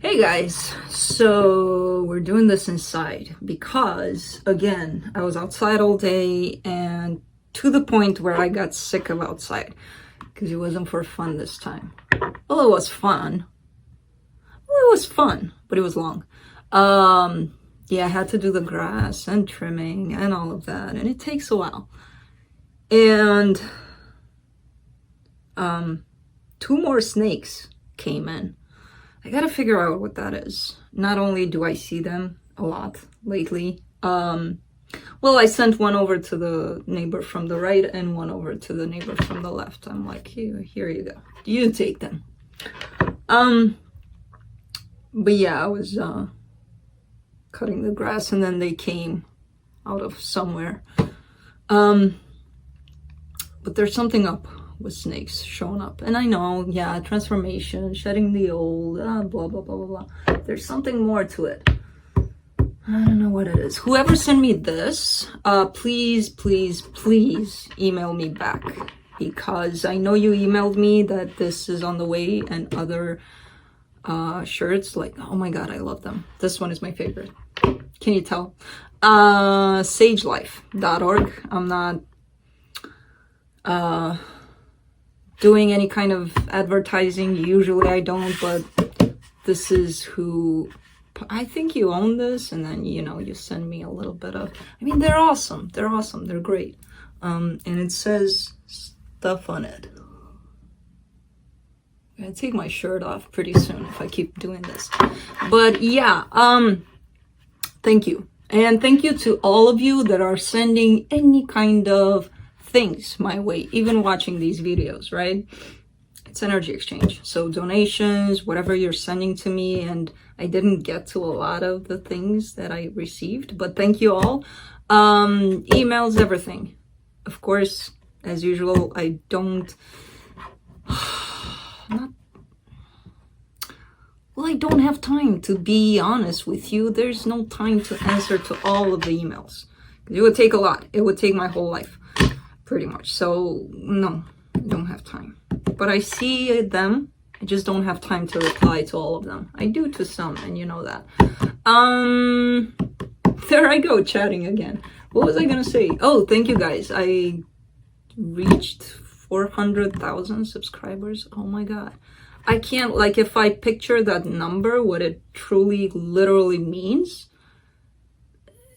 Hey guys, so we're doing this inside because, again, I was outside all day and to the point where I got sick of outside because it wasn't for fun this time. Well, it was fun. But it was long. Yeah, I had to do the grass and trimming and all of that, and it takes a while. And two more snakes came in. I gotta figure out what that is. Not only do I see them a lot lately, well, I sent one over to the neighbor from the right and one over to the neighbor from the left. I'm like, here you go. You take them. But yeah, I was cutting the grass and then they came out of somewhere. But there's something up with snakes showing up. And I know, yeah, transformation, shedding the old, blah, blah, blah, blah, blah. There's something more to it. I don't know what it is. Whoever sent me this, please, please, please email me back. Because I know you emailed me that this is on the way and other shirts. Like, oh my God, I love them. This one is my favorite. Can you tell? sagelife.org. I'm not doing any kind of advertising. Usually I don't, but this is who, I think you own this, and then, you know, you send me a little bit of, I mean, they're awesome. They're awesome. They're great. And it says stuff on it. I'm gonna take my shirt off pretty soon if I keep doing this. But yeah, thank you. And thank you to all of you that are sending any kind of things my way, even watching these videos, right? It's energy exchange. So donations, whatever you're sending to me, and I didn't get to a lot of the things that I received, but thank you all. Emails, everything. Of course, as usual, I don't, I don't have time, to be honest with you. There's no time to answer to all of the emails. It would take a lot. It would take my whole life. Pretty much. So no, I don't have time. But I see them. I just don't have time to reply to all of them. I do to some, and you know that. There I go, chatting again. What was I gonna say? Oh, thank you guys. I reached 400,000 subscribers. Oh my God. I can't, like, if I picture that number, what it truly, literally means.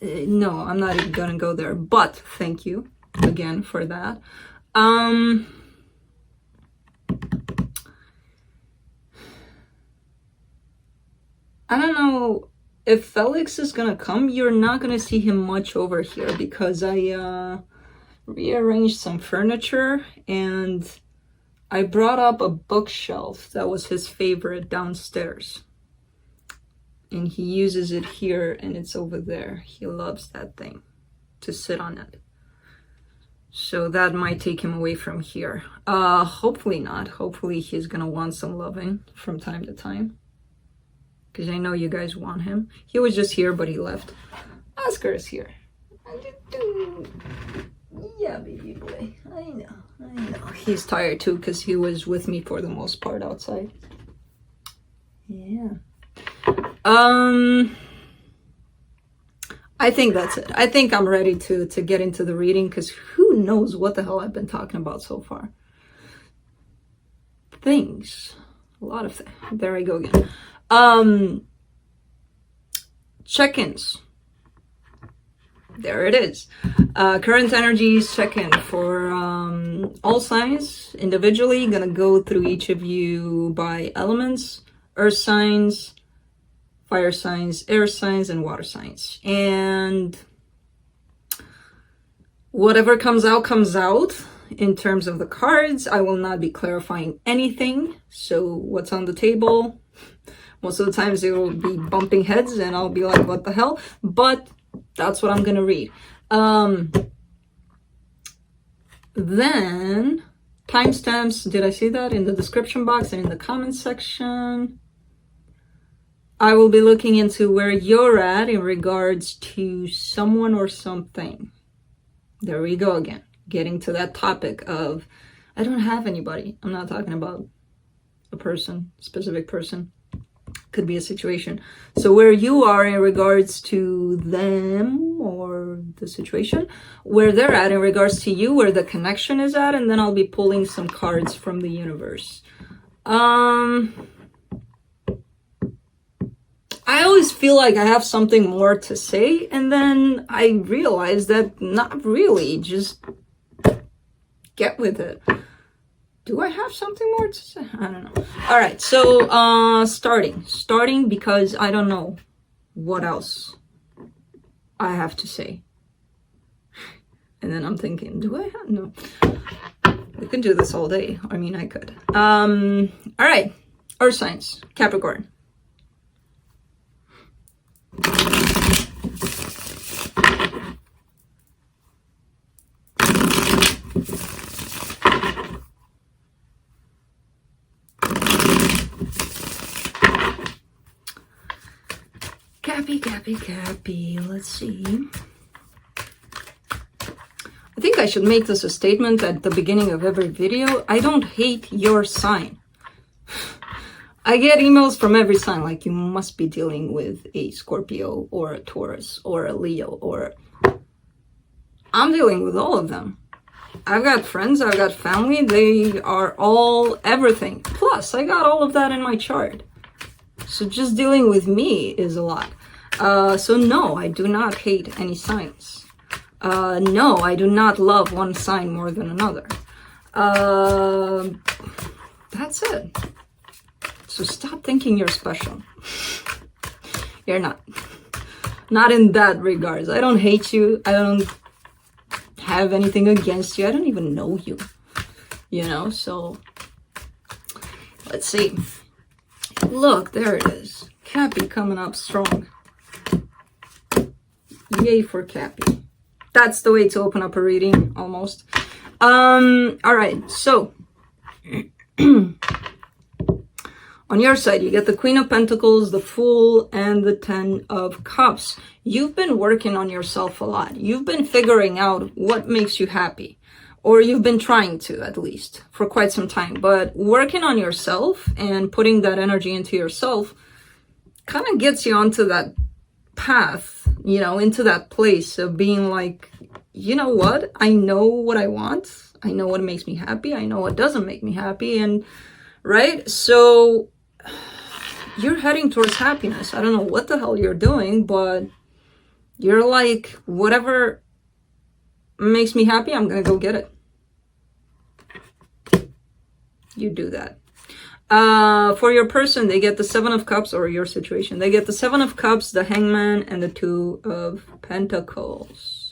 No, I'm not even gonna go there. But thank you again for that. I don't know if Felix is gonna come. You're not gonna see him much over here because I rearranged some furniture and I brought up a bookshelf that was his favorite downstairs, and he uses it here and it's over there. He loves that thing, to sit on it. So that might take him away from here. Hopefully not. Hopefully he's gonna want some loving from time to time, because I know you guys want him. He was just here, but he left. Oscar is here. Yeah, baby boy. I know. He's tired too, because he was with me for the most part outside. Yeah. I think that's it. I think I'm ready to get into the reading, because who knows what the hell I've been talking about so far. Things. A lot of things. There I go again. Check-ins. There it is. Current energies check-in for all signs individually. Gonna go through each of you by elements: earth signs, fire signs, air signs, and water signs. And whatever comes out in terms of the cards. I will not be clarifying anything. So what's on the table, most of the times it will be bumping heads and I'll be like, what the hell? But that's what I'm gonna read. Then timestamps, did I see that in the description box and in the comment section? I will be looking into where you're at in regards to someone or something. There we go again, getting to that topic of, I don't have anybody. I'm not talking about a person, specific person. could be a situation. So where you are in regards to them or the situation, where they're at in regards to you, where the connection is at, and then I'll be pulling some cards from the universe. I always feel like I have something more to say, and then I realize that not really, just get with it. Do I have something more to say? I don't know. All right, so starting because I don't know what else I have to say. And then I'm thinking, do I have? No. We could do this all day. I mean, I could. All right, Earth signs, Capricorn. Cappy, let's see. I think I should make this a statement at the beginning of every video. I don't hate your sign. I get emails from every sign like, you must be dealing with a Scorpio or a Taurus or a Leo, or I'm dealing with all of them. I've got friends, I've got family, they are all everything. Plus, I got all of that in my chart. So just dealing with me is a lot. So no, I do not hate any signs. No, I do not love one sign more than another. That's it. So stop thinking you're special. You're not. Not in that regards. I don't hate you. I don't have anything against you. I don't even know you. You know, so let's see. Look, there it is. Cappy coming up strong. Yay for Cappy. That's the way to open up a reading, almost. All right, so on your side, you get the Queen of Pentacles, the Fool, and the Ten of Cups. You've been working on yourself a lot. You've been figuring out what makes you happy, or you've been trying to, at least, for quite some time. But working on yourself and putting that energy into yourself kind of gets you onto that path, you know, into that place of being like, you know what? I know what I want. I know what makes me happy. I know what doesn't make me happy. And right? So you're heading towards happiness. I don't know what the hell you're doing, but you're like, whatever makes me happy, I'm going to go get it. You do that. For your person, they get the Seven of Cups, or your situation. They get the Seven of Cups, the Hangman, and the Two of Pentacles.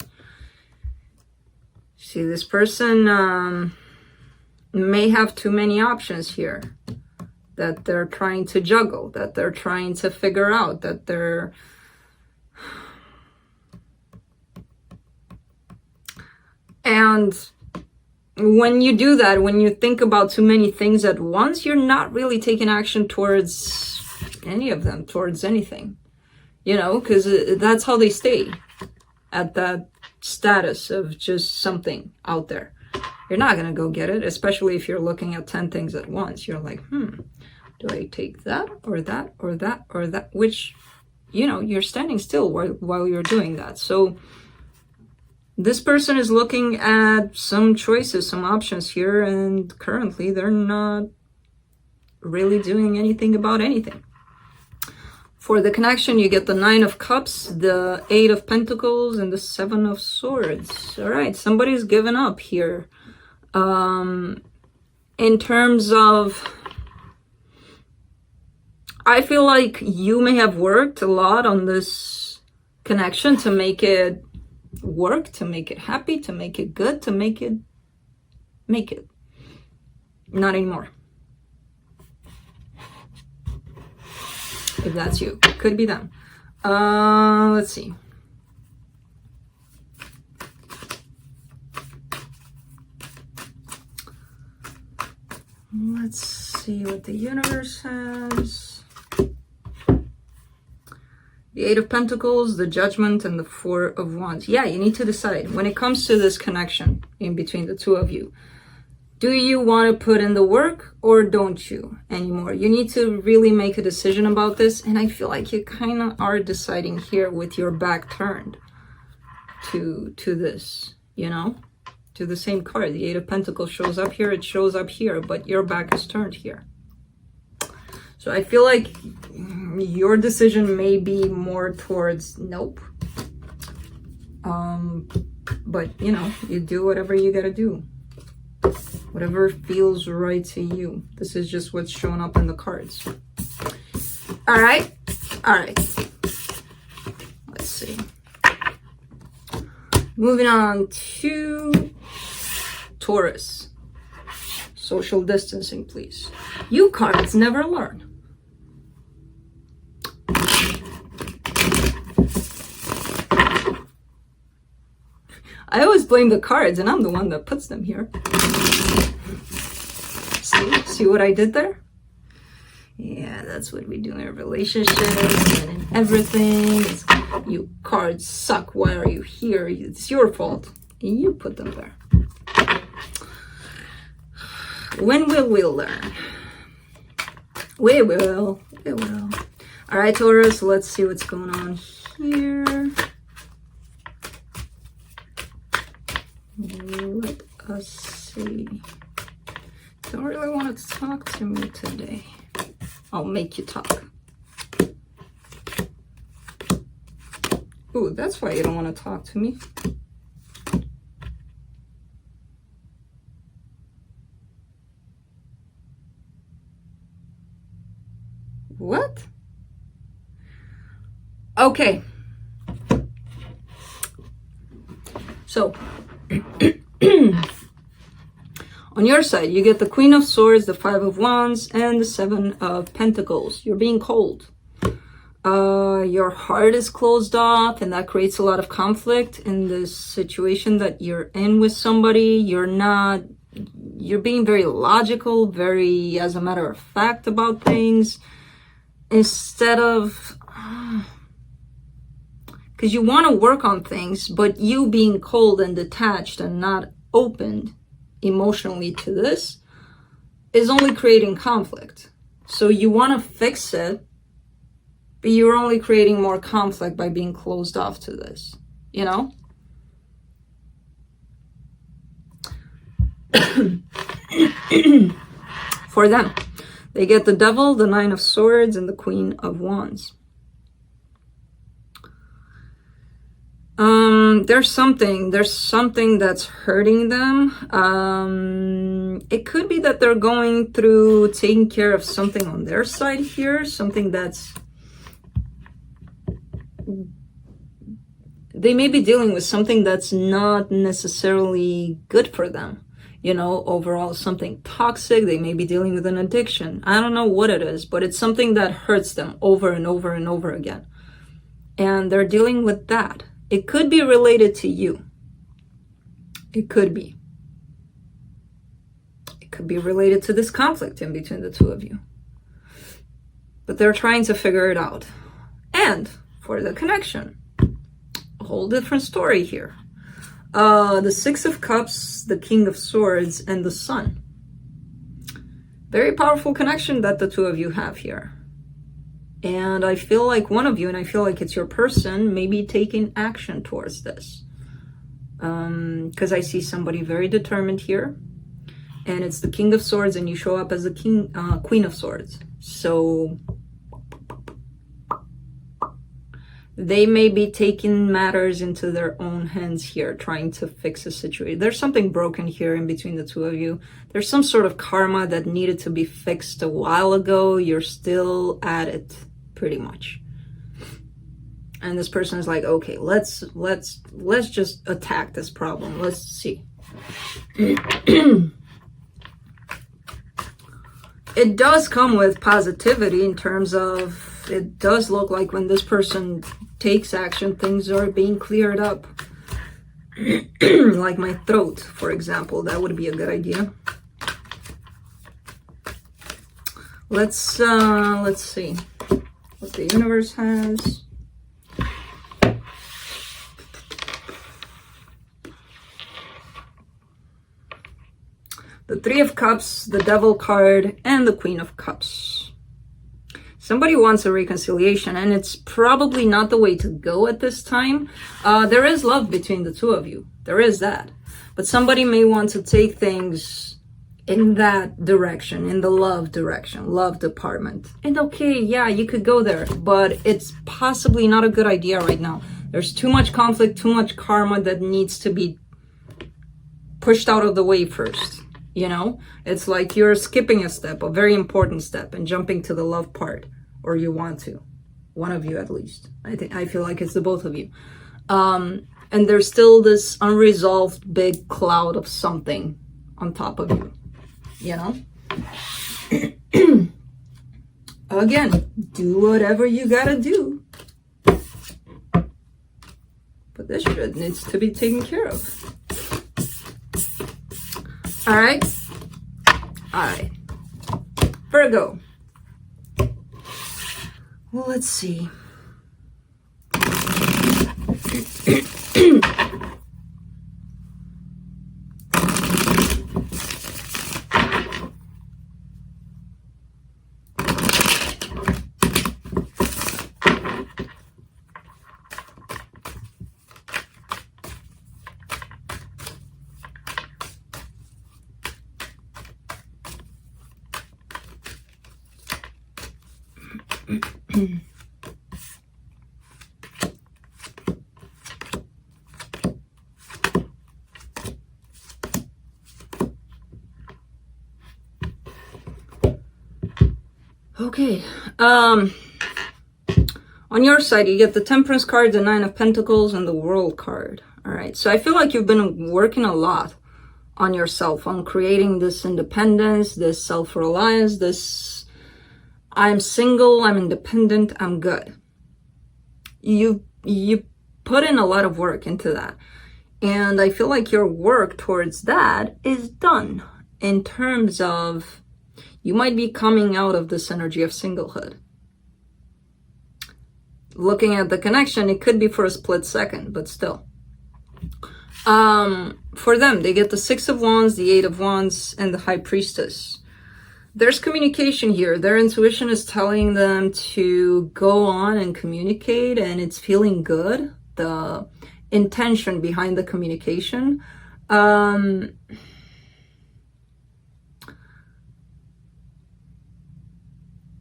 See, this person may have too many options here that they're trying to juggle, that they're trying to figure out, that they're... And when you do that, when you think about too many things at once, you're not really taking action towards any of them, towards anything, you know, because that's how they stay at that status of just something out there. You're not going to go get it, especially if you're looking at 10 things at once. You're like, do I take that or that or that or that? Which, you know, you're standing still while you're doing that. So this person is looking at some choices, some options here, and currently they're not really doing anything about anything. For the connection, you get the Nine of Cups, the Eight of Pentacles, and the Seven of Swords. All right, somebody's given up here. In terms of, I feel like you may have worked a lot on this connection to make it work, to make it happy, to make it good, to make it. Not anymore. If that's you, could be them. Let's see. Let's see what the universe has. The Eight of Pentacles, the Judgment, and the Four of Wands. Yeah, you need to decide. When it comes to this connection in between the two of you, Do you want to put in the work or don't you anymore? You need to really make a decision about this. And I feel like you kind of are deciding here with your back turned to this, you know, to the same card. The Eight of Pentacles shows up here. It shows up here, but your back is turned here. So I feel like your decision may be more towards nope. But, you know, you do whatever you got to do. Whatever feels right to you. This is just what's showing up in the cards. All right. All right. Let's see. Moving on to Taurus. Social distancing, please. You cards never learn. I always blame the cards, and I'm the one that puts them here. See what I did there? Yeah, that's what we do in relationships and in everything. It's, you cards suck. Why are you here? It's your fault. And you put them there. When will we learn? We will. We will. All right, Taurus, let's see what's going on here. Let us see. Don't really want to talk to me today. I'll make you talk. Ooh, that's why you don't want to talk to me. What? Okay. So, on your side, you get the Queen of Swords, the Five of Wands, and the Seven of Pentacles. You're being cold. Your heart is closed off, and that creates a lot of conflict in this situation that you're in with somebody. You're being very logical, very as a matter of fact about things, instead of... Because you want to work on things, but you being cold and detached and not opened emotionally to this is only creating conflict. So you want to fix it, but you're only creating more conflict by being closed off to this, you know? For them, they get the Devil, the Nine of Swords, and the Queen of Wands. There's something that's hurting them. It could be that they're going through taking care of something on their side here, something that's, they may be dealing with something that's not necessarily good for them. You know, overall something toxic. They may be dealing with an addiction. I don't know what it is, but it's something that hurts them over and over and over again. And they're dealing with that. It could be related to you. It could be. It could be related to this conflict in between the two of you. But they're trying to figure it out. And for the connection, a whole different story here. The Six of Cups, the King of Swords, and the Sun. Very powerful connection that the two of you have here. And I feel like one of you, and I feel like it's your person, may be taking action towards this. Because I see somebody very determined here. And it's the King of Swords, and you show up as the Queen of Swords. So they may be taking matters into their own hands here, trying to fix a situation. There's something broken here in between the two of you. There's some sort of karma that needed to be fixed a while ago. You're still at it, pretty much. And this person is like, okay, let's just attack this problem. Let's see. It does come with positivity in terms of, it does look like when this person takes action, things are being cleared up. Like my throat, for example, that would be a good idea. Let's see what the universe has. The Three of Cups, the Devil card, and the Queen of Cups. Somebody wants a reconciliation, and it's probably not the way to go at this time. There is love between the two of you. There is that. But somebody may want to take things in that direction, in the love direction, love department. And okay, yeah, you could go there, but it's possibly not a good idea right now. There's too much conflict, too much karma that needs to be pushed out of the way first. You know, it's like you're skipping a step, a very important step, and jumping to the love part, or you want to, one of you at least. I feel like it's the both of you. And there's still this unresolved big cloud of something on top of you, you know? Again, do whatever you gotta do. But this shit needs to be taken care of. Alright? Alright. Virgo. Well, let's see. Okay, on your side, you get the Temperance card, the Nine of Pentacles, and the World card. All right, so I feel like you've been working a lot on yourself, on creating this independence, this self-reliance, this I'm single, I'm independent, I'm good. You put in a lot of work into that. And I feel like your work towards that is done in terms of you might be coming out of this energy of singlehood. Looking at the connection, it could be for a split second, but still. For them, they get the Six of Wands, the Eight of Wands, and the High Priestess. There's communication here. Their intuition is telling them to go on and communicate, and it's feeling good. The intention behind the communication.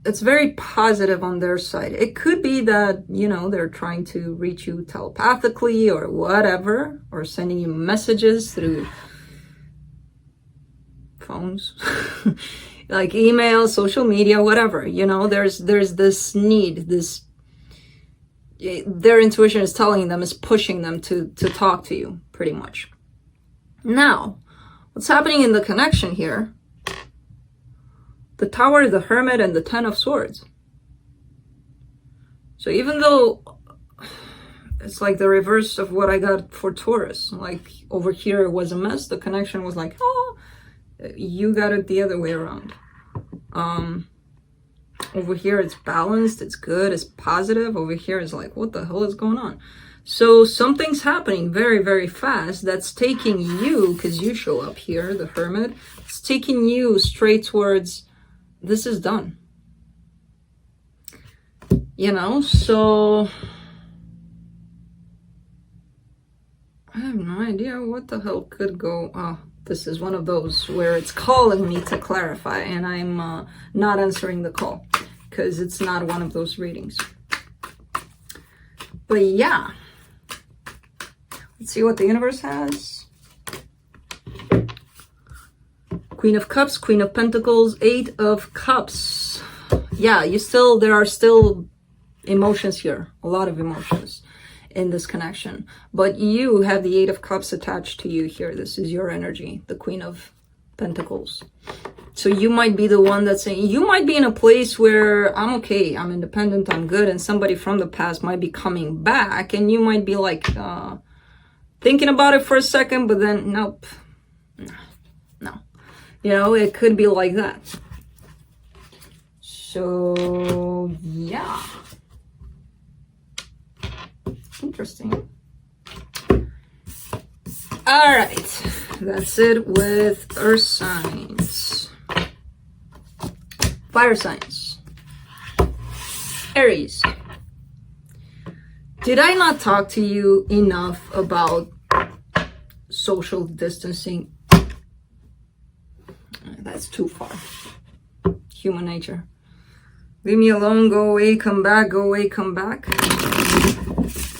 It's very positive on their side. It could be that, you know, they're trying to reach you telepathically or whatever, or sending you messages through phones, like email, social media, whatever. You know, there's this need, this, their intuition is telling them, is pushing them to talk to you, pretty much. Now, what's happening in the connection here? The Tower, the Hermit, and the Ten of Swords. So even though it's like the reverse of what I got for Taurus, like over here it was a mess, the connection was like, oh, you got it the other way around. Over here it's balanced, it's good, it's positive. Over here is like, what the hell is going on? So something's happening very, very fast that's taking you, because you show up here, the Hermit, it's taking you straight towards this is done. You know, so I have no idea what the hell could go. Oh, this is one of those where it's calling me to clarify, and I'm not answering the call because it's not one of those readings. But yeah, let's see what the universe has. Queen of Cups, Queen of Pentacles, Eight of Cups. Yeah, there are still emotions here. A lot of emotions in this connection. But you have the Eight of Cups attached to you here. This is your energy, the Queen of Pentacles. So you might be the one that's saying, you might be in a place where I'm okay, I'm independent, I'm good, and somebody from the past might be coming back, and you might be like thinking about it for a second, but then nope, no. You know, it could be like that. So, yeah. Interesting. All right. that's it with earth signs. Fire signs. Aries. Did I not talk to you enough about social distancing? That's too far. Human nature. Leave me alone, go away, come back, go away, come back.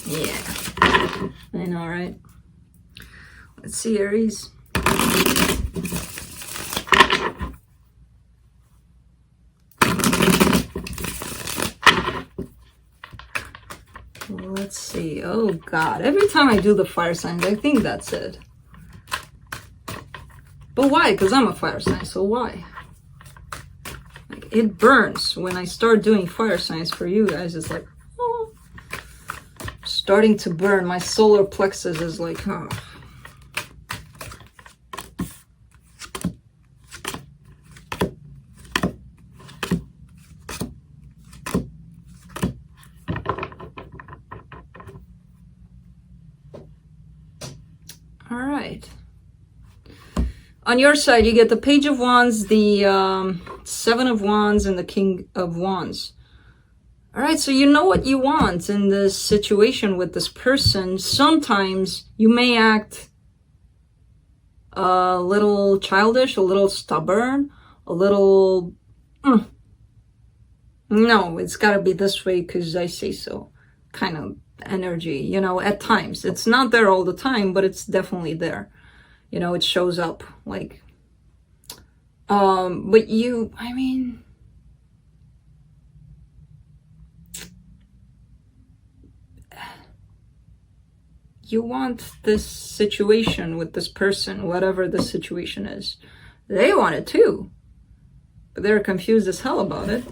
Yeah. I know, right? Let's see, Aries. Let's see. Oh, God. Every time I do the fire signs, I think that's it. But why? Because I'm a fire sign, so why? Like, it burns when I start doing fire signs for you guys. It's like, oh, starting to burn. My solar plexus is like, oh. All right. On your side, you get the Page of Wands, the Seven of Wands, and the King of Wands. All right, so you know what you want in this situation with this person. Sometimes you may act a little childish, a little stubborn, a little... No, it's got to be this way because I say so. Kind of energy, you know, at times. It's not there all the time, but it's definitely there. You know, it shows up like, but you, I mean, you want this situation with this person, whatever the situation is. They want it too, but they're confused as hell about it.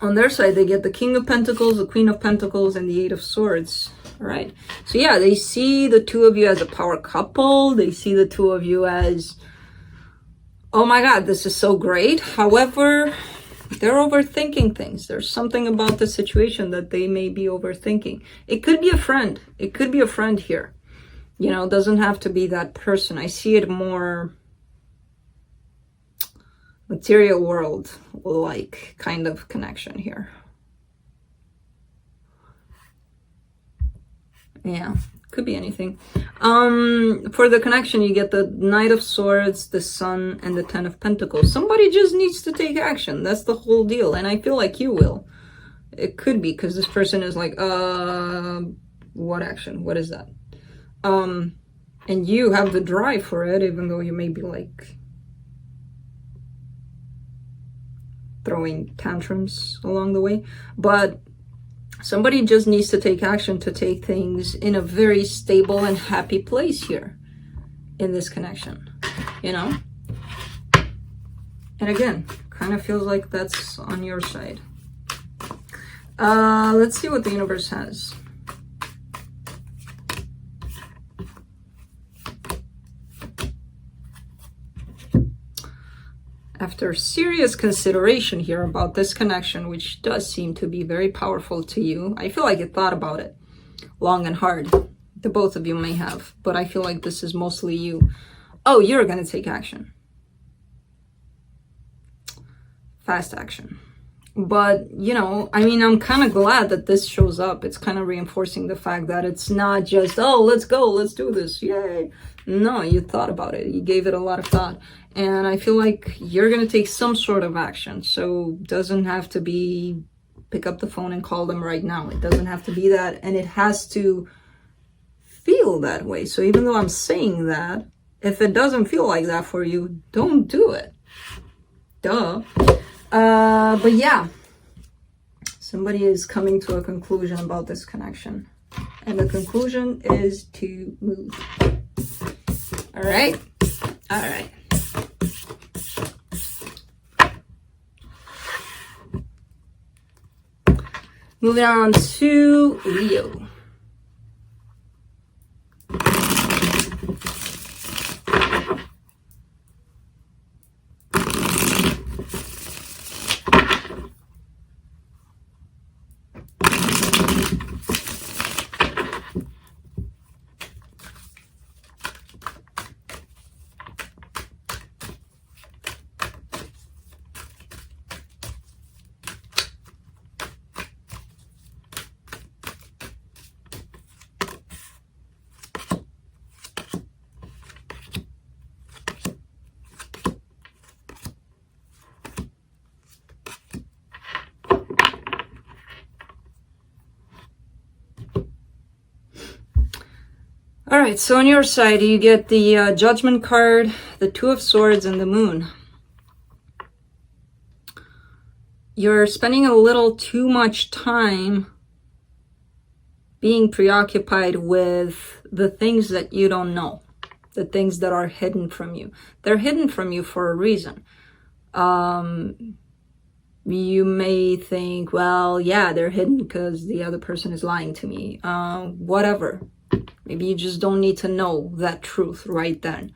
On their side, they get the King of Pentacles, the Queen of Pentacles, and the Eight of Swords. All right. So yeah, they see the two of you as a power couple. They see the two of you as, oh my God, this is so great. However, they're overthinking things. There's something about the situation that they may be overthinking. It could be a friend. It could be a friend here. You know, it doesn't have to be that person. I see it more material world like kind of connection here. Yeah, could be anything. For the connection, you get the Knight of Swords, the Sun, and the Ten of Pentacles. Somebody just needs to take action. That's the whole deal. And I feel like you will. It could be because this person is like, what action? What is that? And you have the drive for it, even though you may be like throwing tantrums along the way. But somebody just needs to take action to take things in a very stable and happy place here in this connection, you know? And again, kind of feels like that's on your side. Let's see what the universe has. After serious consideration here about this connection, which does seem to be very powerful to you, I feel like you thought about it long and hard. The both of you may have, but I feel like this is mostly you. Oh, you're going to take action. Fast action. But, you know, I mean, I'm kind of glad that this shows up. It's kind of reinforcing the fact that it's not just, oh, let's go, let's do this, yay. No, you thought about it. You gave it a lot of thought. And I feel like you're going to take some sort of action. So it doesn't have to be pick up the phone and call them right now. It doesn't have to be that. And it has to feel that way. So even though I'm saying that, if it doesn't feel like that for you, don't do it. Duh. But yeah, somebody is coming to a conclusion about this connection. And the conclusion is to move. All right. All right. Moving on to Leo. All right, so on your side, you get the Judgment card, the Two of Swords, and the Moon. You're spending a little too much time being preoccupied with the things that you don't know, the things that are hidden from you. They're hidden from you for a reason. You may think, well, yeah, they're hidden because the other person is lying to me. Whatever. Maybe you just don't need to know that truth right then.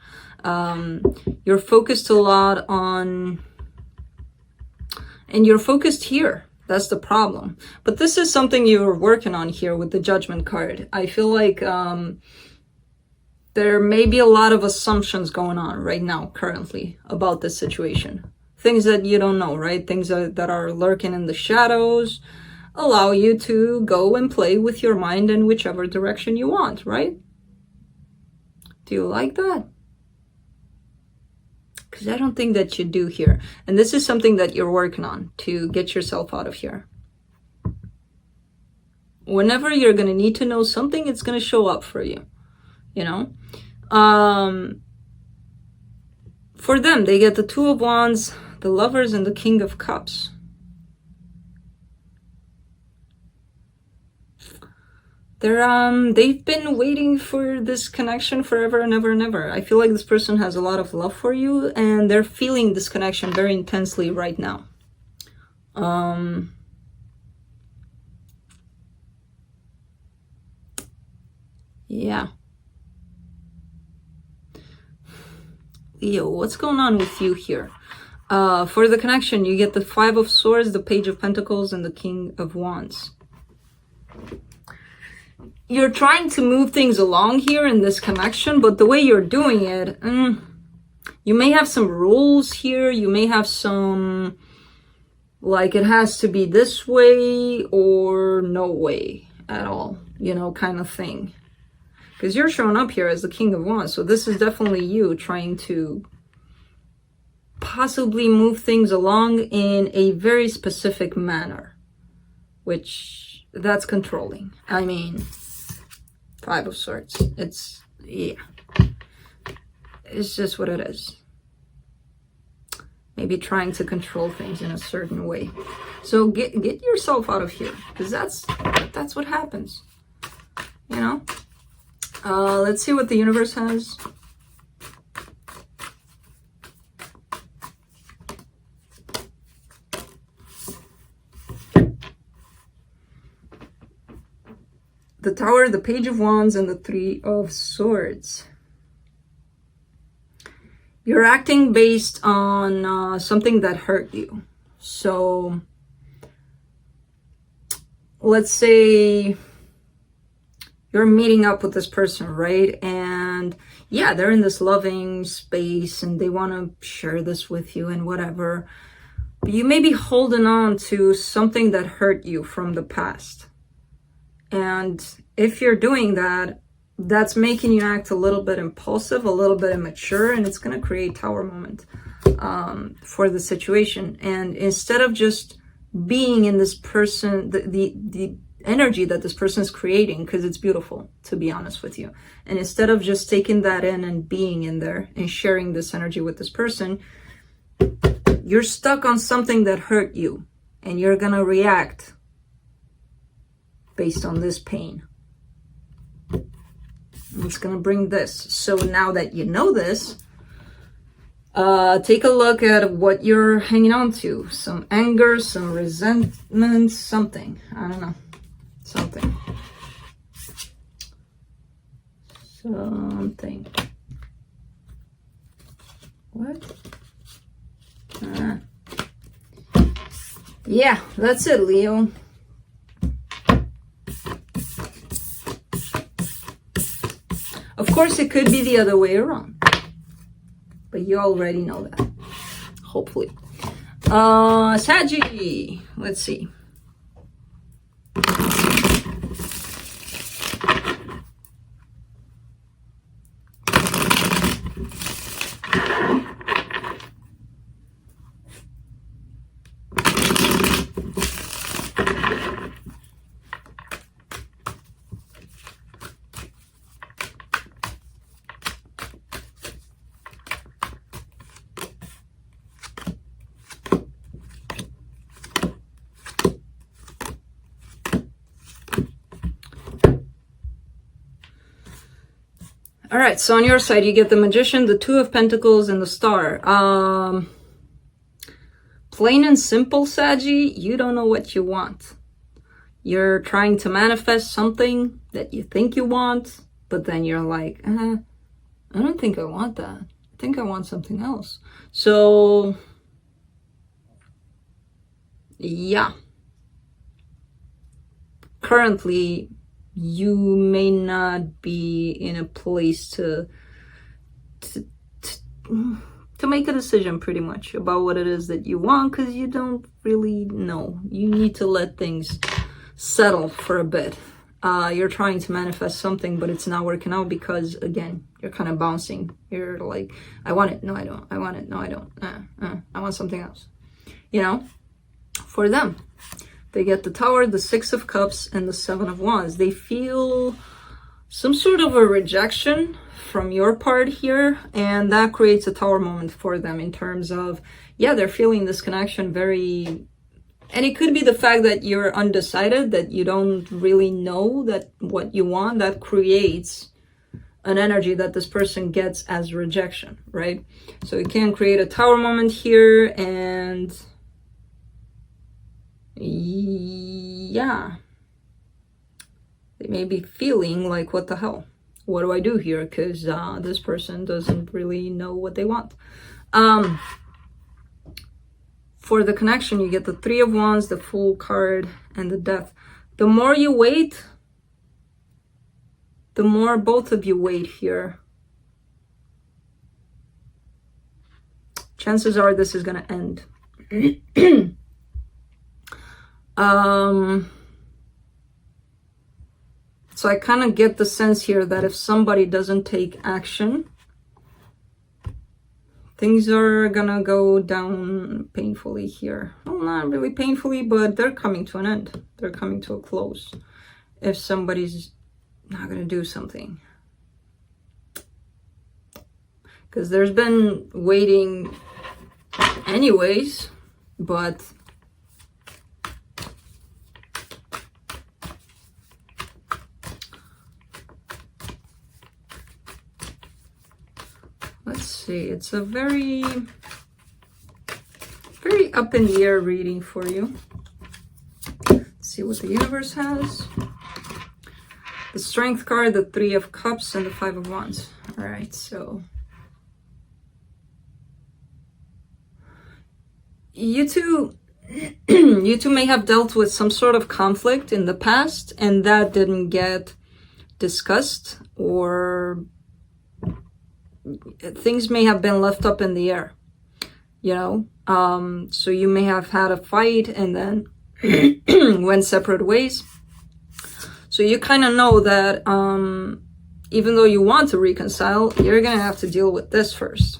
You're focused a lot on, and you're focused here. That's the problem. But this is something you're working on here with the Judgment card. I feel like there may be a lot of assumptions going on right now, currently, about this situation. Things that you don't know, right? Things that are lurking in the shadows, allow you to go and play with your mind in whichever direction you want, right? Do you like that? Because I don't think that you do here. And this is something that you're working on to get yourself out of here. Whenever you're going to need to know something, it's going to show up for you, you know? For them, they get the Two of Wands, the Lovers, and the King of Cups. They've been waiting for this connection forever and ever and ever. I feel like this person has a lot of love for you, and they're feeling this connection very intensely right now. Yeah. Leo, what's going on with you here? For the connection, you get the Five of Swords, the Page of Pentacles, and the King of Wands. You're trying to move things along here in this connection, but the way you're doing it, you may have some rules here. You may have some, like, it has to be this way or no way at all, you know, kind of thing. Because you're showing up here as the King of Wands, so this is definitely you trying to possibly move things along in a very specific manner, which that's controlling. I mean, Five of Swords. It's, yeah. It's just what it is. Maybe trying to control things in a certain way. So get yourself out of here, because that's what happens. You know? Let's see what the universe has. The Tower, the Page of Wands, and the Three of Swords. You're acting based on something that hurt you. So, let's say you're meeting up with this person, right? And yeah, they're in this loving space and they want to share this with you and whatever. But you may be holding on to something that hurt you from the past. And if you're doing that, that's making you act a little bit impulsive, a little bit immature, and it's going to create tower moment for the situation. And instead of just being in this person, the energy that this person is creating, because it's beautiful, to be honest with you, and instead of just taking that in and being in there and sharing this energy with this person, you're stuck on something that hurt you, and you're going to react based on this pain. And it's going to bring this. So now that you know this, take a look at what you're hanging on to. Some anger, some resentment, something. I don't know. Something. Something. What? Yeah, that's it, Leo. Of course, it could be the other way around, but you already know that, hopefully. Saggy, let's see. All right, so on your side, you get the Magician, the Two of Pentacles, and the Star. Plain and simple, Saggy, you don't know what you want. You're trying to manifest something that you think you want, but then you're like, I don't think I want that. I think I want something else. So, yeah. Currently, you may not be in a place to make a decision pretty much about what it is that you want, because you don't really know. You need to let things settle for a bit. You're trying to manifest something, but it's not working out because, again, you're kind of bouncing. You're like, I want it, no I don't. I want it, no I don't. I want something else. You know, for them, they get the Tower, the Six of Cups, and the Seven of Wands. They feel some sort of a rejection from your part here, and that creates a Tower moment for them in terms of, yeah, they're feeling this connection very, and it could be the fact that you're undecided, that you don't really know that what you want. That creates an energy that this person gets as rejection, right? So it can create a Tower moment here, and yeah, they may be feeling like, what the hell? What do I do here? Because this person doesn't really know what they want. For the connection, you get the Three of Wands, the Fool card, and the Death. The more you wait, the more both of you wait here, chances are this is going to end. So I kind of get the sense here that if somebody doesn't take action, things are gonna go down painfully here. Well, not really painfully, but they're coming to an end. They're coming to a close. If somebody's not gonna do something. Because there's been waiting anyways, but let's see, it's a very up in the air reading for you. Let's see what the universe has. The Strength card, the Three of Cups, and the Five of Wands. All right, so you two may have dealt with some sort of conflict in the past, and that didn't get discussed, or things may have been left up in the air, you know. So you may have had a fight and then went separate ways. So you kind of know that even though you want to reconcile, you're gonna have to deal with this first,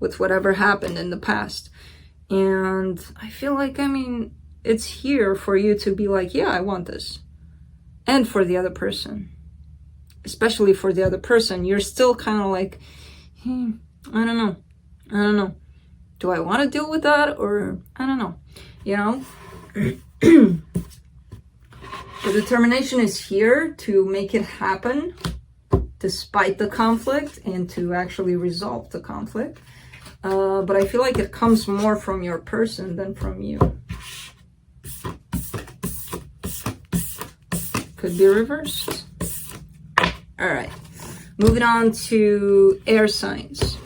with whatever happened in the past. And I feel like, I mean, it's here for you to be like, yeah, I want this. And for the other person, especially for the other person, you're still kind of like, I don't know. Do I want to deal with that? Or I don't know, you know? The determination is here to make it happen despite the conflict and to actually resolve the conflict. But I feel like it comes more from your person than from you. Could be reversed. All right, moving on to air signs.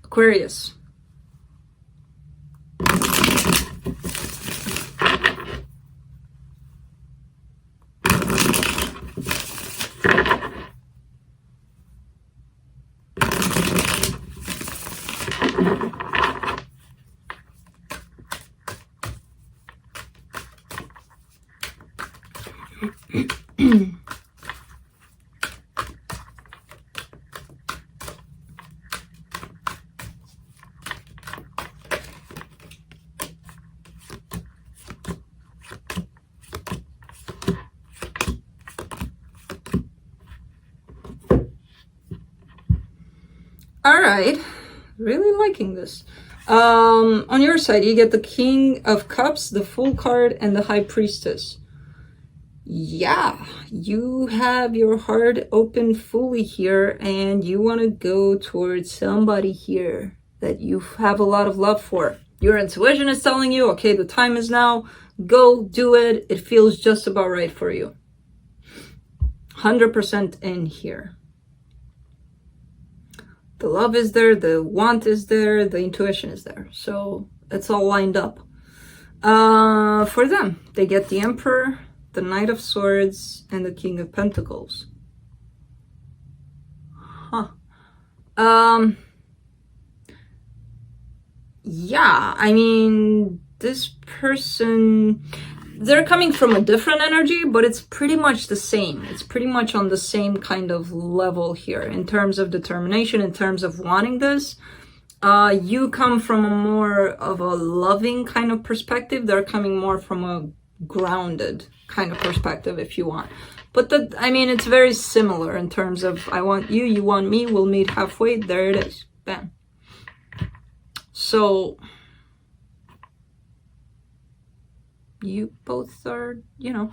Aquarius. All right, really liking this. On your side, you get the King of Cups, the Fool card, and the High Priestess. yeah, you have your heart open fully here, and you want to go towards somebody here that you have a lot of love for. Your intuition is telling you, okay, the time is now. Go do it. It feels just about right for you. 100% in here. The love is there, the want is there, the intuition is there. So it's all lined up. For them, they get the Emperor, the Knight of Swords, and the King of Pentacles. Huh. Yeah, I mean, this person, they're coming from a different energy, but it's pretty much the same. It's pretty much on the same kind of level here in terms of determination, in terms of wanting this. You come from a more of a loving kind of perspective. They're coming more from a grounded kind of perspective, if you want. But that, I mean, it's very similar in terms of I want you, you want me, we'll meet halfway. There it is. Bam. So you both are, you know,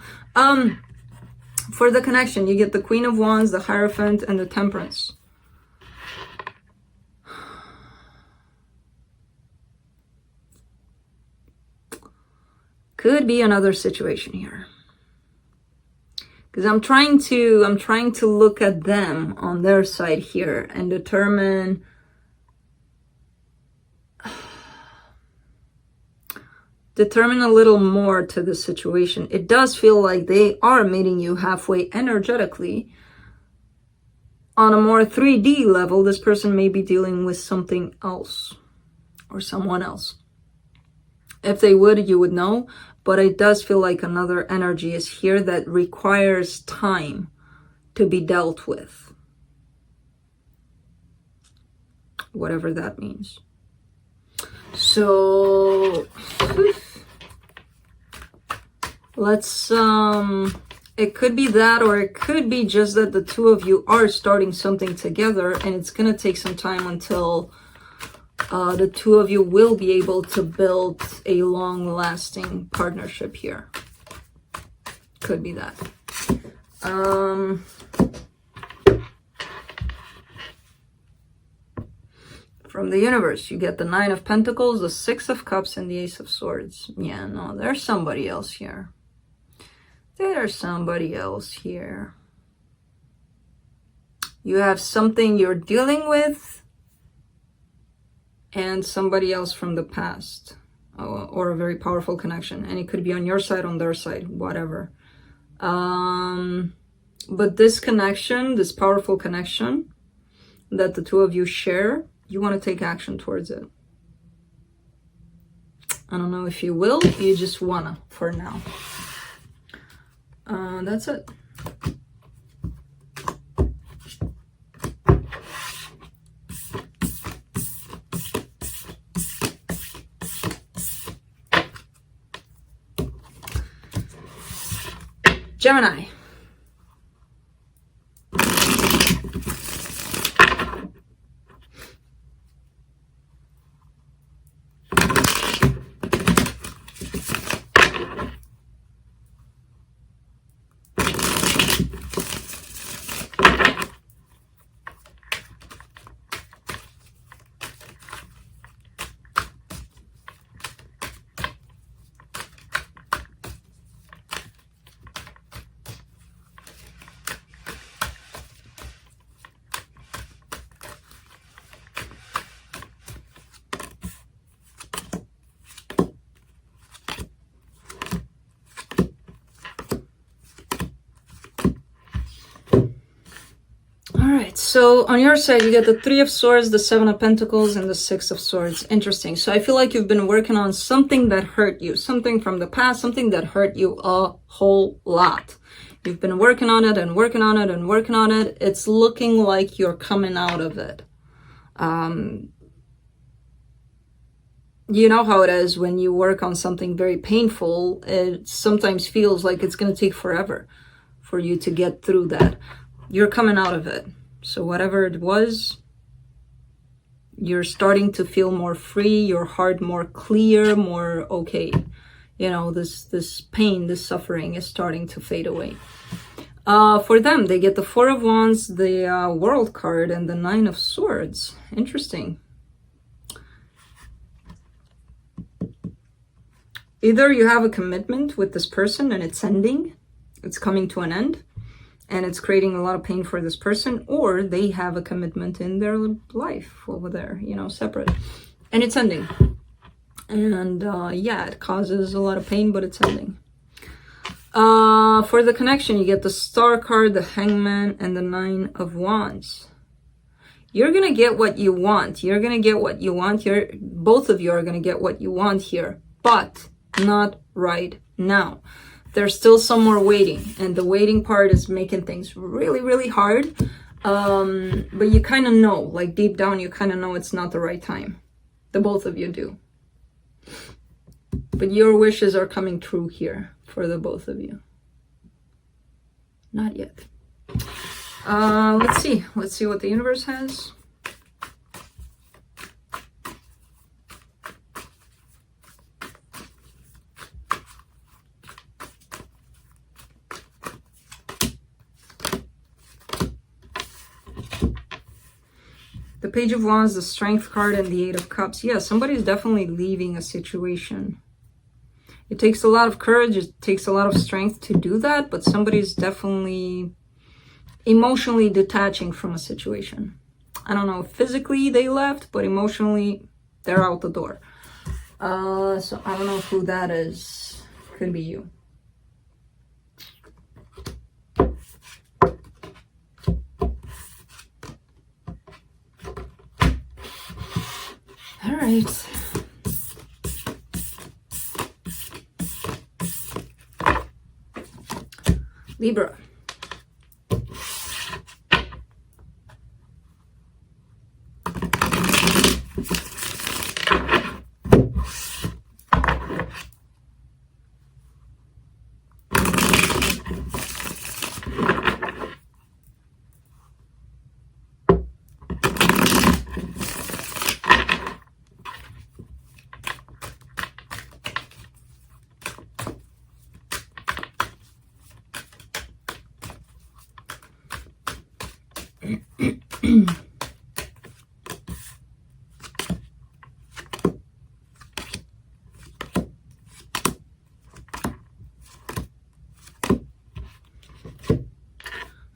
for the connection, you get the Queen of Wands, the Hierophant, and the Temperance. Could be another situation here, because I'm trying to look at them on their side here and determine a little more to the situation. It does feel like they are meeting you halfway energetically. On a more 3D level, this person may be dealing with something else or someone else. If they would, you would know, but it does feel like another energy is here that requires time to be dealt with. Whatever that means. So let's it could be that, or it could be just that the two of you are starting something together, and it's gonna take some time until the two of you will be able to build a long-lasting partnership here. Could be that. From the universe, you get the Nine of Pentacles, the Six of Cups, and the Ace of Swords. Yeah, no, there's somebody else here. There's somebody else here. You have something you're dealing with, and somebody else from the past, or a very powerful connection, and it could be on your side, on their side, whatever. But this connection, this powerful connection that the two of you share, you want to take action towards it. I don't know if you will, you just wanna for now. That's it. Gemini. So on your side, you get the Three of Swords, the Seven of Pentacles, and the Six of Swords. Interesting. So I feel like you've been working on something that hurt you, something from the past, something that hurt you a whole lot. You've been working on it and working on it and working on it. It's looking like you're coming out of it. You know how it is when you work on something very painful. It sometimes feels like it's going to take forever for you to get through that. You're coming out of it. So whatever it was, you're starting to feel more free, your heart more clear, more okay. you know, this pain, this suffering is starting to fade away. For them, they get the Four of Wands, the World card, and the Nine of Swords. Interesting. Either you have a commitment with this person and it's ending, it's coming to an end, and it's creating a lot of pain for this person, or they have a commitment in their life over there, you know, separate, and it's ending. And yeah, it causes a lot of pain, but it's ending. For the connection, you get the Star card, the Hangman, and the Nine of Wands. You're gonna get what you want. You're gonna get what you want. Both of you are gonna get what you want here, but not right now. There's still some more waiting, and the waiting part is making things really, really hard. But you kind of know, like deep down, you kind of know it's not the right time. The both of you do. But your wishes are coming true here for the both of you. Not yet. Let's see what the universe has. The Page of Wands, the Strength card, and the Eight of Cups. Yeah, somebody's definitely leaving a situation. It takes a lot of courage, it takes a lot of strength to do that, but somebody's definitely emotionally detaching from a situation. I don't know if physically they left, but emotionally they're out the door. So I don't know who that is. Could be you. All right. Libra.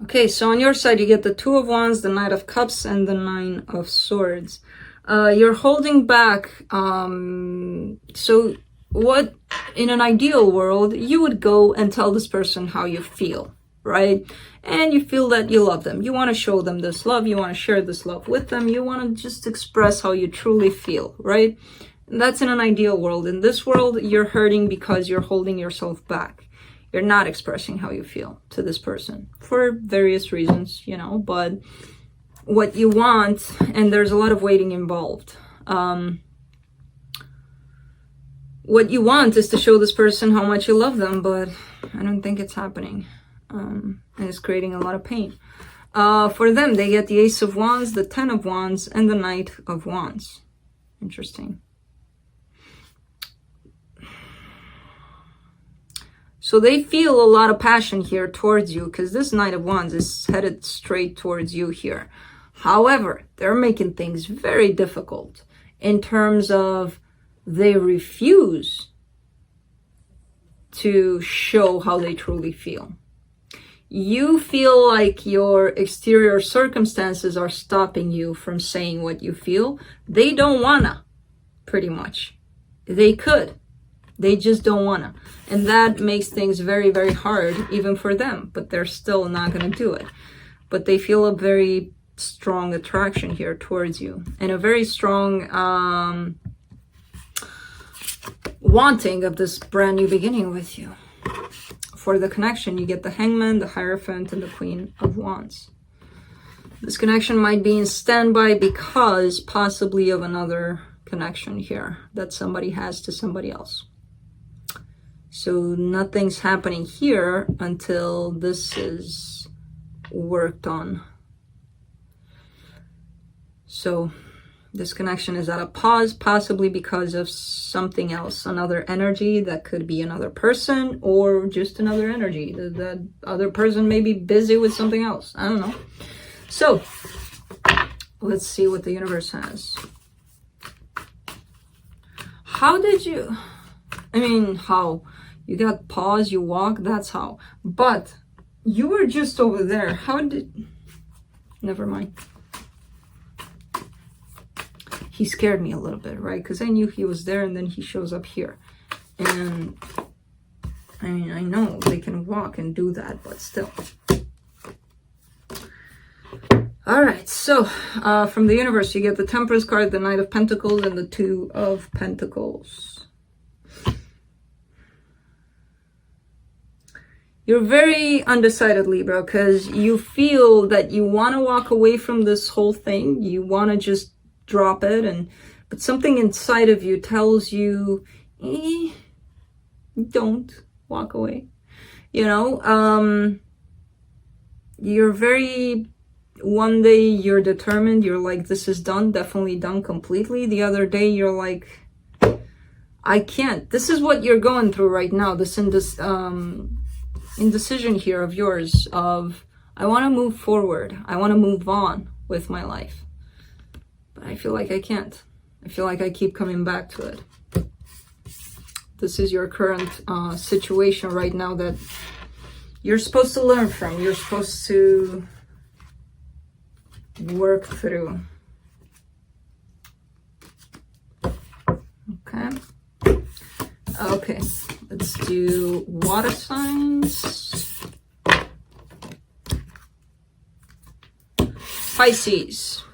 Okay, so on your side, you get the Two of Wands, the Knight of Cups, and the Nine of Swords. You're holding back. So what, in an ideal world, you would go and tell this person how you feel, right? And you feel that you love them. You want to show them this love. You want to share this love with them. You want to just express how you truly feel, right? And that's in an ideal world. In this world, you're hurting because you're holding yourself back. You're not expressing how you feel to this person for various reasons, you know, but what you want, and there's a lot of waiting involved. What you want is to show this person how much you love them, but I don't think it's happening. And it's creating a lot of pain. For them, they get the Ace of Wands, the Ten of Wands, and the Knight of Wands. Interesting. So they feel a lot of passion here towards you because this Knight of Wands is headed straight towards you here. However, they're making things very difficult in terms of they refuse to show how they truly feel. You feel like your exterior circumstances are stopping you from saying what you feel. They don't wanna, pretty much. They could. They just don't wanna. And that makes things very, very hard, even for them. But they're still not gonna do it. But they feel a very strong attraction here towards you. And a very strong wanting of this brand new beginning with you. For the connection, you get the Hangman, the Hierophant, and the Queen of Wands. This connection might be in standby because possibly of another connection here that somebody has to somebody else. So nothing's happening here until this is worked on. So This connection is at a pause, possibly because of something else, another energy. That could be another person or just another energy. The other person may be busy with something else. I don't know. So let's see what the universe has. How did you, I mean, how? You got pause, you walk, that's how. But you were just over there. How did, never mind. He scared me a little bit, right? Because I knew he was there and then he shows up here. And I mean, I know they can walk and do that, but still. All right, so from the universe, you get the Temperance card, the Knight of Pentacles, and the Two of Pentacles. You're very undecided, Libra, because you feel that you want to walk away from this whole thing. You want to just drop it, but something inside of you tells you, don't walk away. You know, you're very, one day you're determined, you're like, this is done, definitely done completely. The other day you're like, I can't. This is what you're going through right now, this indecision here of yours, of I want to move forward, I want to move on with my life. I feel like I can't. I feel like I keep coming back to it. This is your current situation right now that you're supposed to learn from. You're supposed to work through. Okay. Okay. Let's do water signs. Pisces.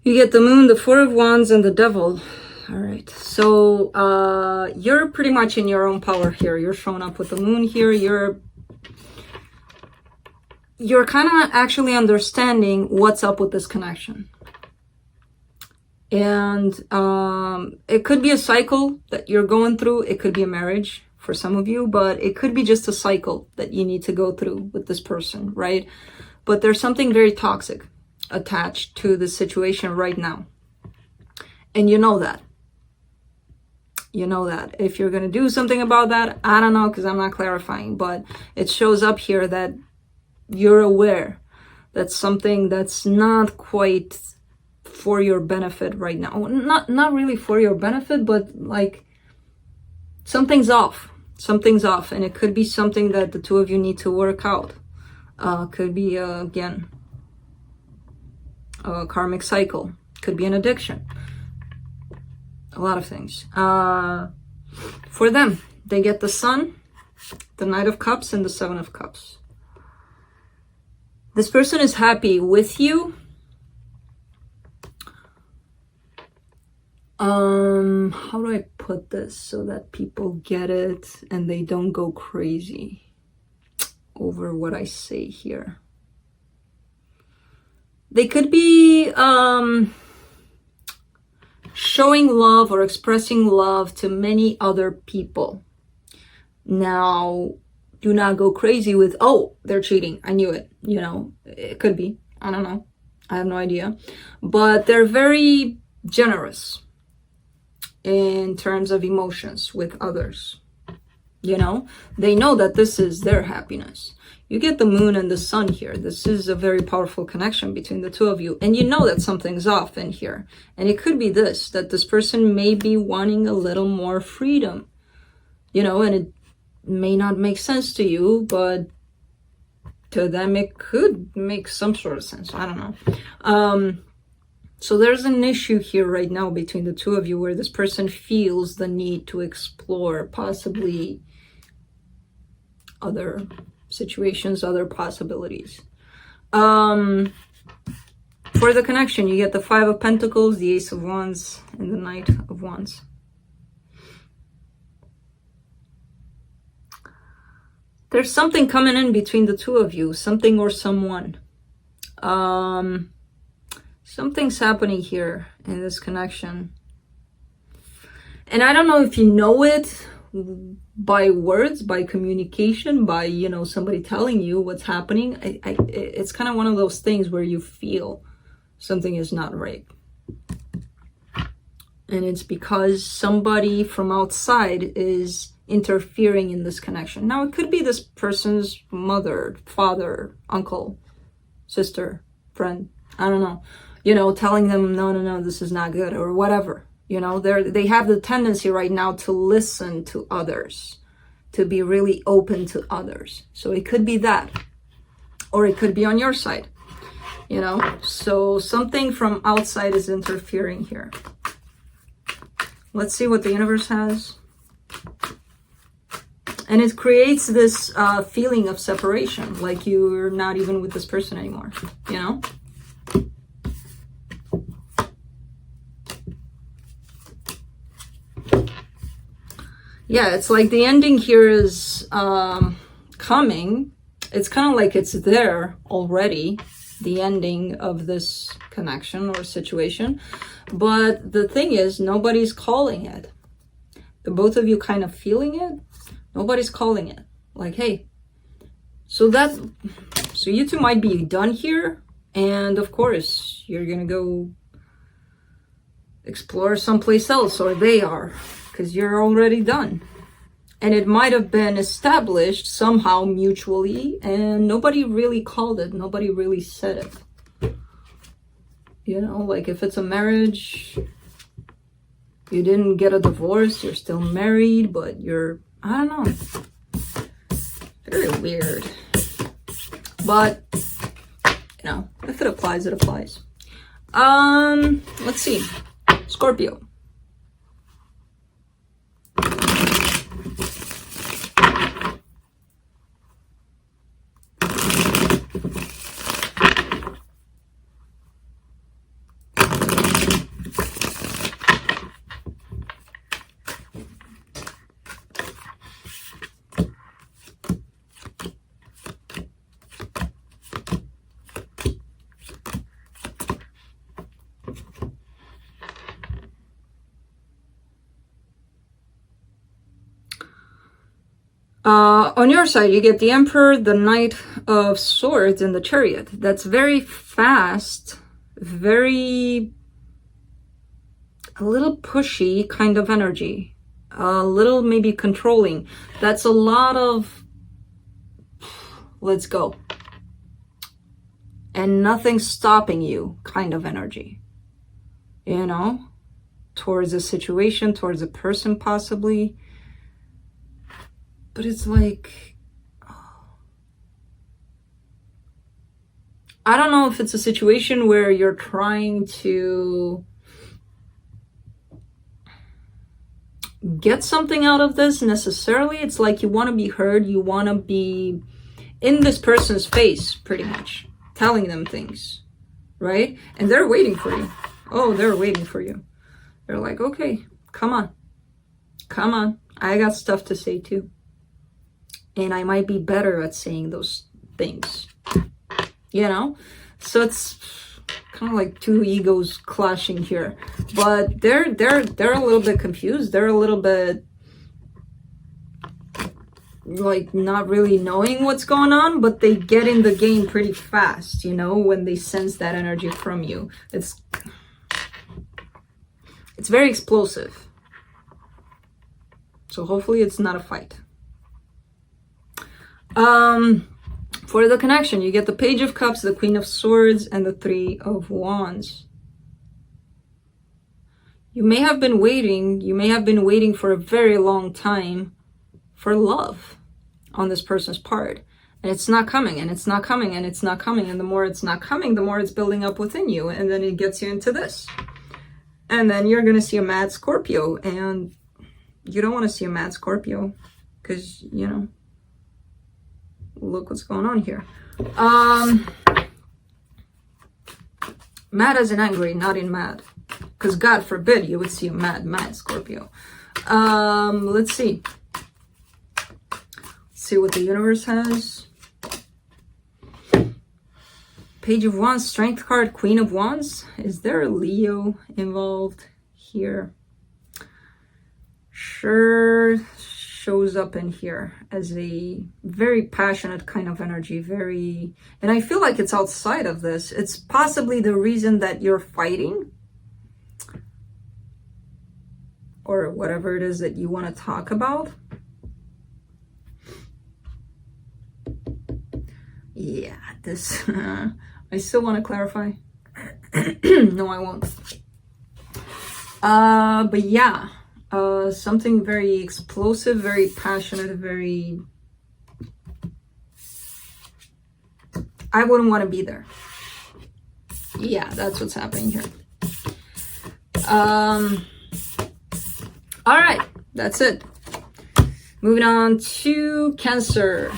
You get the Moon, the Four of Wands, and the Devil. All right, so you're pretty much in your own power here. You're showing up with the Moon here. You're kind of actually understanding what's up with this connection. And it could be a cycle that you're going through. It could be a marriage for some of you, but it could be just a cycle that you need to go through with this person, right? But there's something very toxic attached to the situation right now. And you know that. You know that. If you're going to do something about that, I don't know, because I'm not clarifying, but it shows up here that you're aware that something that's not quite for your benefit right now. Not really for your benefit, but like something's off. Something's off. And it could be something that the two of you need to work out. Could be, again, a karmic cycle. Could be an addiction. A lot of things. For them, they get the Sun, the Knight of Cups, and the Seven of Cups. This person is happy with you. How do I put this so that people get it and they don't go crazy over what I say here? They could be showing love or expressing love to many other people. Now, do not go crazy with, oh, they're cheating. I knew it. You know, it could be. I don't know. I have no idea. But they're very generous in terms of emotions with others. You know, they know that this is their happiness. You get the Moon and the Sun here. This is a very powerful connection between the two of you. And you know that something's off in here. And it could be this, that this person may be wanting a little more freedom. You know, and it may not make sense to you, but to them it could make some sort of sense. I don't know. So there's an issue here right now between the two of you where this person feels the need to explore possibly other situations, other possibilities. For the connection, you get the Five of Pentacles, the Ace of Wands, and the Knight of Wands. There's something coming in between the two of you, something or someone. Something's happening here in this connection. And I don't know if you know it by words, by communication, by, you know, somebody telling you what's happening. It's kind of one of those things where you feel something is not right. And it's because somebody from outside is interfering in this connection. Now, it could be this person's mother, father, uncle, sister, friend, I don't know, you know, telling them, no, this is not good, or whatever. You know, they have the tendency right now to listen to others, to be really open to others. So it could be that, or it could be on your side, you know. So something from outside is interfering here. Let's see what the universe has. And it creates this feeling of separation, like you're not even with this person anymore, you know? Yeah, it's like the ending here is coming. It's kind of like it's there already, the ending of this connection or situation. But the thing is, nobody's calling it. The both of you kind of feeling it. Nobody's calling it. Like, hey, so you two might be done here. And of course, you're going to go explore someplace else, or they are, because you're already done. And it might have been established somehow mutually, and nobody really called it. Nobody really said it. You know, like if it's a marriage, you didn't get a divorce, you're still married, but you're, I don't know. Very weird. But, you know, if it applies, it applies. Let's see. Scorpio. On your side, you get the Emperor, the Knight of Swords, and the Chariot. That's very fast, very, a little pushy kind of energy. A little maybe controlling. That's a lot of, let's go. And nothing's stopping you kind of energy. You know? Towards a situation, towards a person possibly. But it's like, I don't know if it's a situation where you're trying to get something out of this necessarily. It's like you want to be heard. You want to be in this person's face, pretty much, telling them things, right? And they're waiting for you. Oh, they're waiting for you. They're like, okay, come on. Come on. I got stuff to say too. And I might be better at saying those things, you know? So it's kind of like two egos clashing here. But they're a little bit confused. They're a little bit like not really knowing what's going on, but they get in the game pretty fast, you know, when they sense that energy from you. It's very explosive. So hopefully it's not a fight. For the connection, you get the Page of Cups, the Queen of Swords, and the Three of Wands. You may have been waiting for a very long time for love on this person's part. And it's not coming, and it's not coming, and it's not coming. And the more it's not coming, the more it's building up within you. And then it gets you into this. And then you're going to see a mad Scorpio. And you don't want to see a mad Scorpio because, you know, look what's going on here. Mad as in angry, not in mad. Because God forbid you would see a mad Scorpio. Let's see. See what the universe has. Page of Wands, Strength card, Queen of Wands. Is there a Leo involved here? Sure shows up in here as a very passionate kind of energy, and I feel like it's outside of this. It's possibly the reason that you're fighting or whatever it is that you want to talk about. Yeah, this I still want to clarify. No, I won't. But yeah, something very explosive, very passionate, very... I wouldn't want to be there. Yeah, that's what's happening here. All right, that's it. Moving on to Cancer.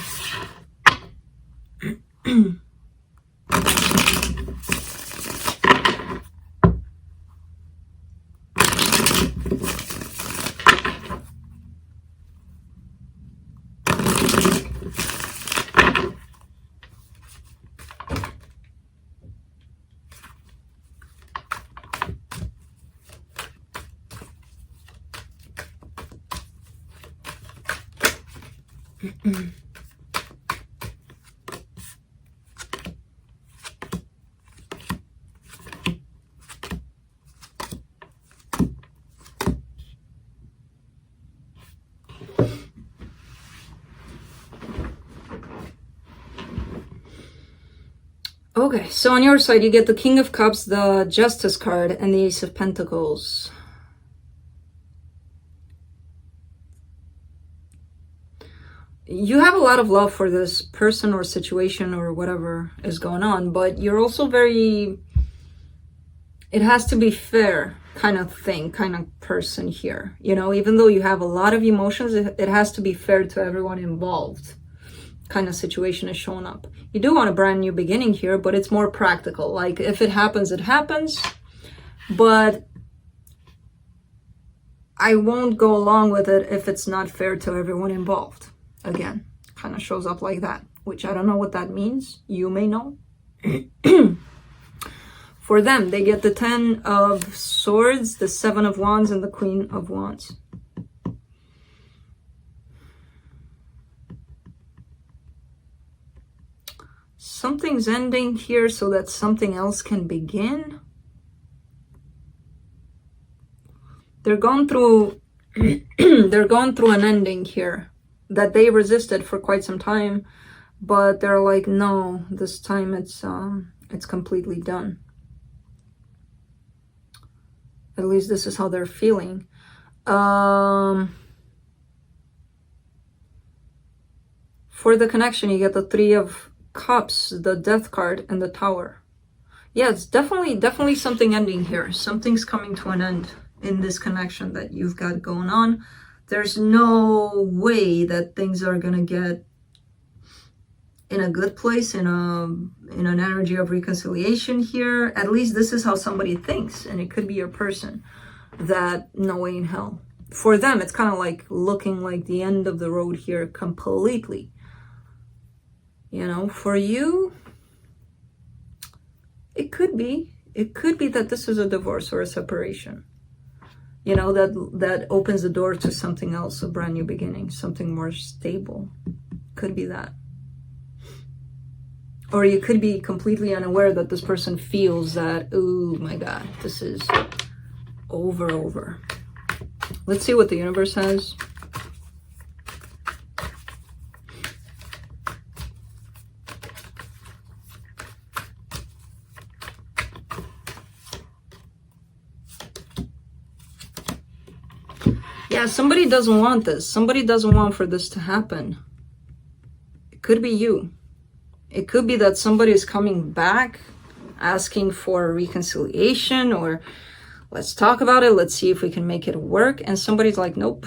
Okay, so on your side, you get the King of Cups, the Justice card, and the Ace of Pentacles. You have a lot of love for this person or situation or whatever is going on, but you're also very... It has to be fair kind of thing, kind of person here. You know, even though you have a lot of emotions, it has to be fair to everyone involved. Kind of situation is showing up. You do want a brand new beginning here, but it's more practical. Like, if it happens, it happens. But I won't go along with it if it's not fair to everyone involved. Again, kind of shows up like that, which I don't know what that means. You may know. For them, they get the 10 of Swords, the 7 of Wands, and the Queen of Wands. Something's ending here so that something else can begin. They're going through they're going through an ending here that they resisted for quite some time, but they're like, no, this time it's completely done. At least this is how they're feeling. For the connection, you get the 3 of Cups, the Death card, and the Tower. Yeah, it's definitely something ending here. Something's coming to an end in this connection that you've got going on. There's no way that things are gonna get in a good place, in an energy of reconciliation here. At least this is how somebody thinks, and it could be your person. That no way in hell. For them, it's kind of like looking like the end of the road here completely. You know, for you, it could be that this is a divorce or a separation. You know, that opens the door to something else, a brand new beginning, something more stable. Could be that. Or you could be completely unaware that this person feels that, oh my God, this is over. Let's see what the universe has. Yeah, somebody doesn't want this. Somebody doesn't want for this to happen. could be you. It could be that somebody is coming back asking for reconciliation, or let's talk about it, let's see if we can make it work, and somebody's like, nope,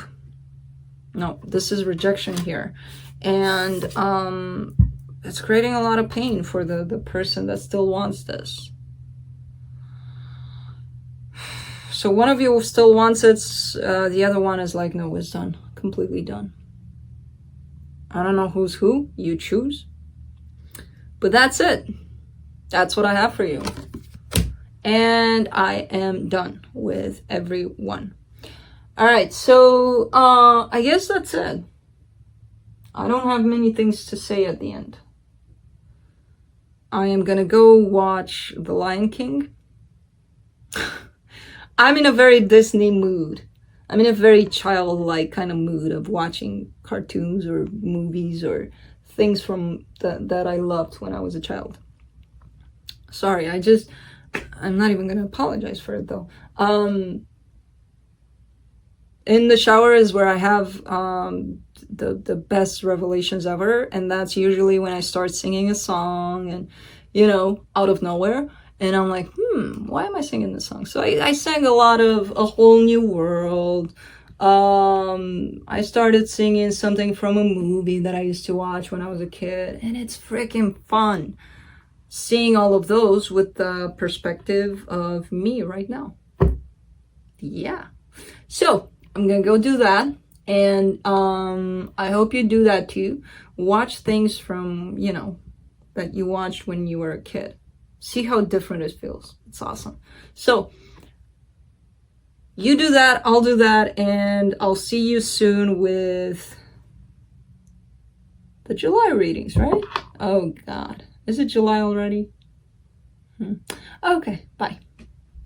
no, this is rejection here. And it's creating a lot of pain for the person that still wants this. So one of you still wants it, the other one is like, no, it's done, completely done. I don't know who's who, you choose. But that's it. That's what I have for you. And I am done with everyone. All right, so I guess that's it. I don't have many things to say at the end. I am gonna go watch The Lion King. I'm in a very Disney mood. I'm in a very childlike kind of mood of watching cartoons or movies or things from that I loved when I was a child. Sorry, I'm not even gonna apologize for it though. In the shower is where I have the best revelations ever, and that's usually when I start singing a song, and you know, out of nowhere, and I'm like, why am I singing this song? So I sang a lot of A Whole New World. I started singing something from a movie that I used to watch when I was a kid, and it's freaking fun seeing all of those with the perspective of me right now. Yeah. So I'm gonna go do that, and I hope you do that too. Watch things from, you know, that you watched when you were a kid. See how different it feels. It's awesome. So you do that, I'll do that, and I'll see you soon with the July readings, right? Oh God, is it July already? Okay, bye.